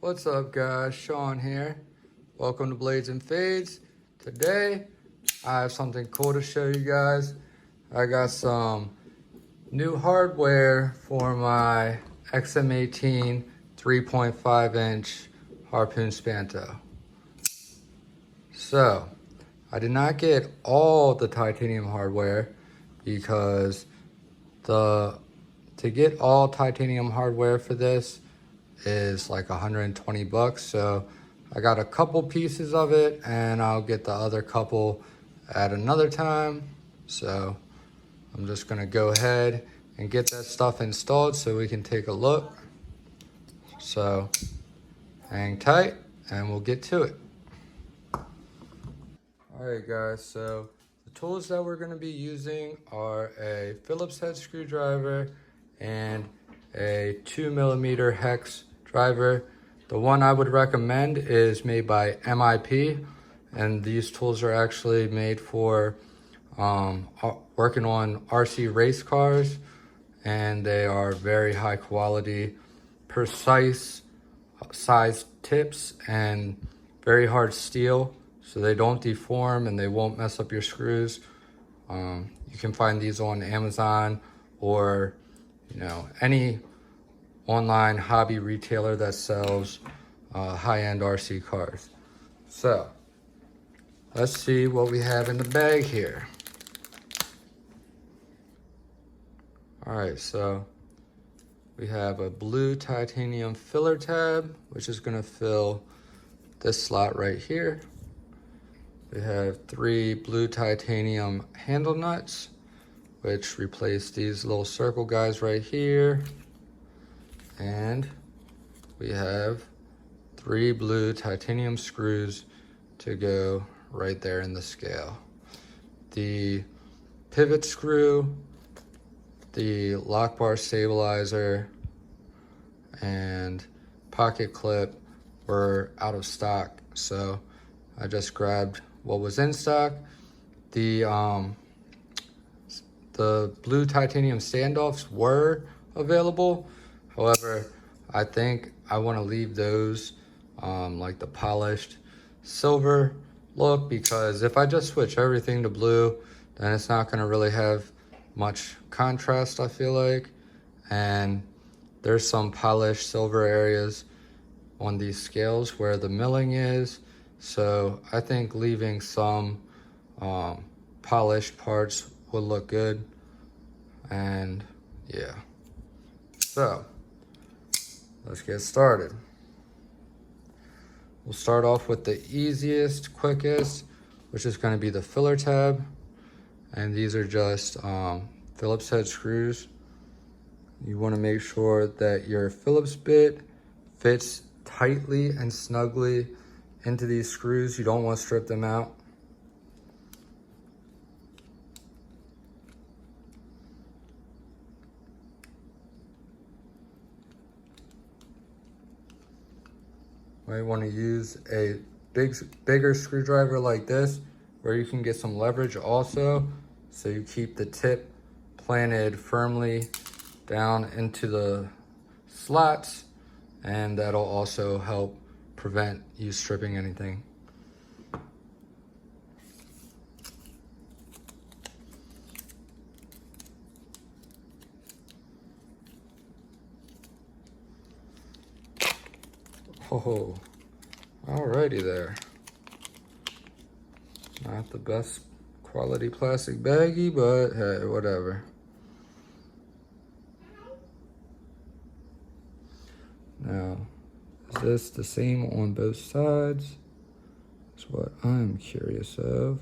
What's up guys, Sean here. Welcome to Blades and Fades. Today, I have something cool to show you guys. I got some new hardware for my XM18 3.5 inch Harpoon Spanto. So, I did not get all the titanium hardware because to get all titanium hardware for this is like 120 bucks. So I got a couple pieces of it and I'll get the other couple at another time. So I'm just gonna go ahead and get that stuff installed so we can take a look. So hang tight and we'll get to it. All right guys, so the tools that we're gonna be using are a Phillips head screwdriver and a 2mm hex driver. The one I would recommend is made by MIP, and these tools are actually made for working on RC race cars, and they are very high quality, precise size tips, and very hard steel, so they don't deform and they won't mess up your screws. You can find these on Amazon or any online hobby retailer that sells high-end RC cars. So let's see what we have in the bag here. All right, so we have a blue titanium filler tab, which is gonna fill this slot right here. We have 3 blue titanium handle nuts, which replace these little circle guys right here. And we have 3 blue titanium screws to go right there in the scale. The pivot screw, the lock bar stabilizer, and pocket clip were out of stock, so I just grabbed what was in stock. The blue titanium standoffs were available. However, I think I want to leave those like the polished silver look, because if I just switch everything to blue, then it's not going to really have much contrast, I feel like. And there's some polished silver areas on these scales where the milling is. So I think leaving some polished parts would look good. And yeah, so let's get started. We'll start off with the easiest, quickest, which is going to be the filler tab. And these are just Phillips head screws. You want to make sure that your Phillips bit fits tightly and snugly into these screws. You don't want to strip them out. Might want to use a bigger screwdriver like this, where you can get some leverage also, so you keep the tip planted firmly down into the slots, and that'll also help prevent you stripping anything. Oh, alrighty there. Not the best quality plastic baggie, but hey, whatever. Now, is this the same on both sides? That's what I'm curious of.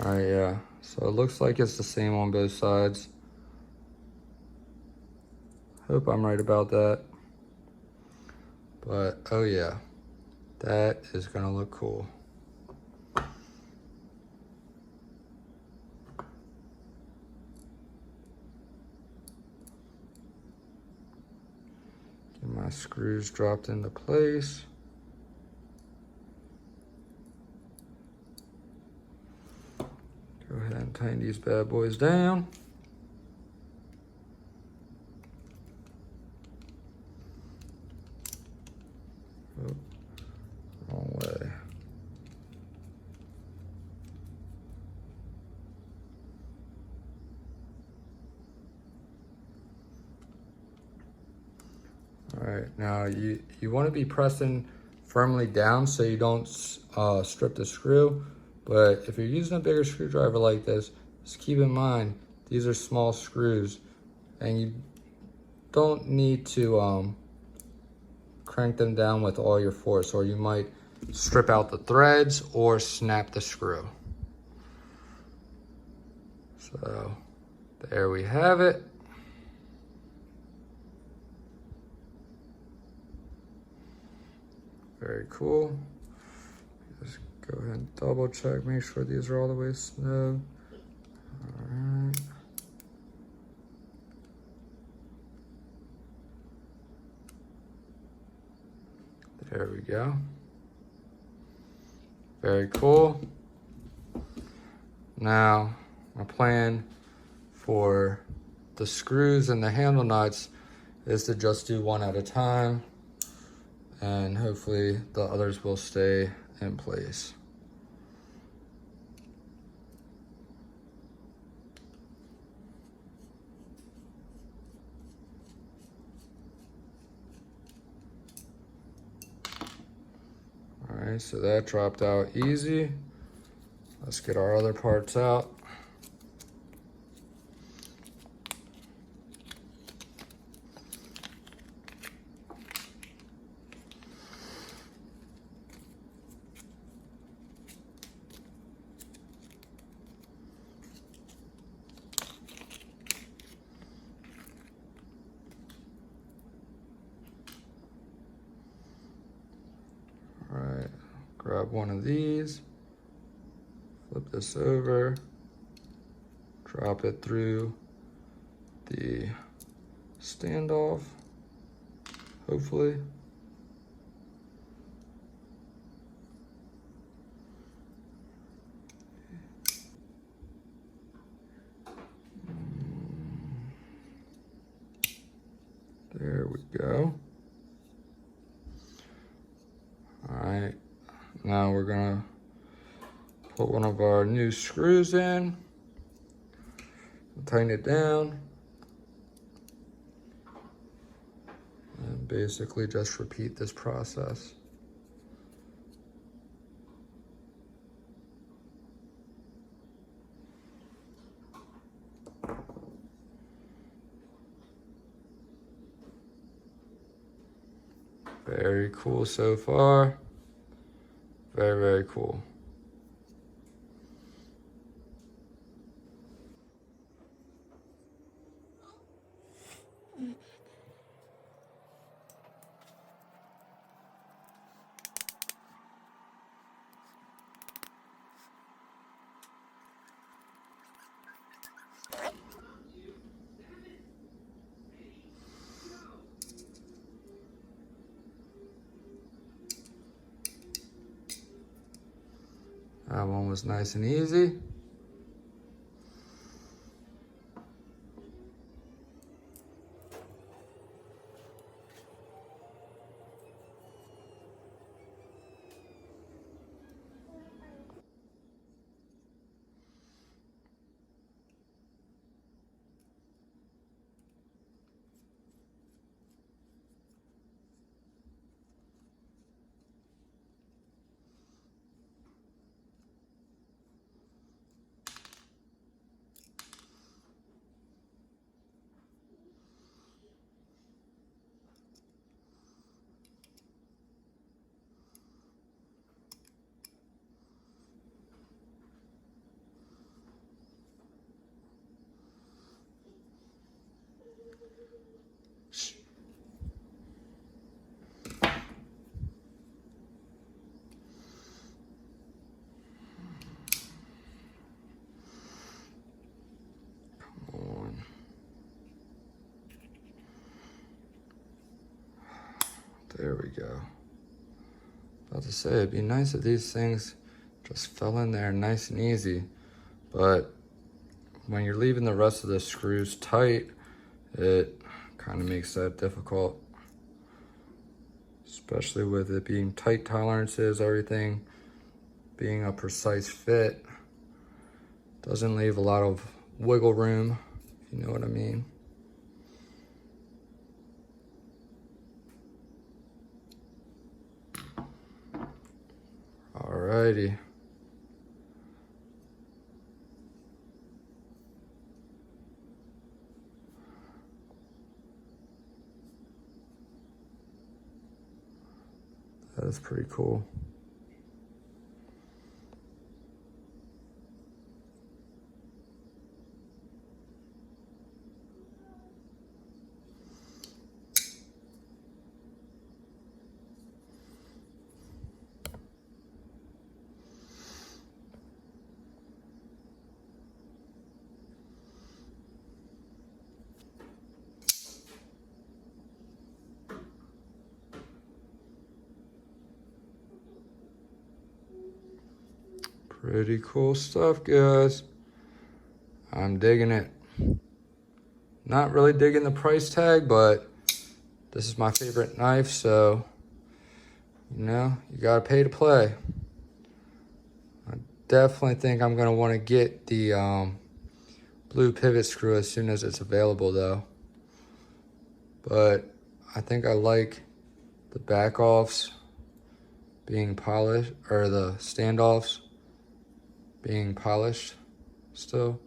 All right, yeah. So it looks like it's the same on both sides. Hope I'm right about that. But, oh yeah, that is gonna look cool. Get my screws dropped into place. ahead and tighten these bad boys down. Oh, wrong way. All right, now you want to be pressing firmly down so you don't strip the screw. But if you're using a bigger screwdriver like this, just keep in mind, these are small screws and you don't need to crank them down with all your force, or you might strip out the threads or snap the screw. So there we have it. Very cool. Just go ahead and double check, make sure these are all the way snug. All right. There we go. Very cool. Now, my plan for the screws and the handle nuts is to just do one at a time, and hopefully the others will stay in place. All right, so that dropped out easy. Let's get our other parts out. All right, grab one of these, flip this over, drop it through the standoff, hopefully. There we go. All right, now we're gonna put one of our new screws in, tighten it down, and basically just repeat this process. Very cool so far. Very, very cool. That one was nice and easy. There we go. About to say, it'd be nice if these things just fell in there nice and easy, but when you're leaving the rest of the screws tight, it kind of makes that difficult. Especially with it being tight tolerances, everything being a precise fit. Doesn't leave a lot of wiggle room, if you know what I mean. Alrighty. That is pretty cool. Pretty cool stuff, guys. I'm digging it. Not really digging the price tag, but this is my favorite knife, so, you know, you gotta pay to play. I definitely think I'm gonna wanna get the blue pivot screw as soon as it's available though. But I think I like the back offs being polished, or the standoffs being polished still.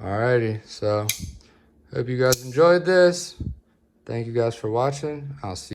Alrighty, so hope you guys enjoyed this. Thank you guys for watching. I'll see you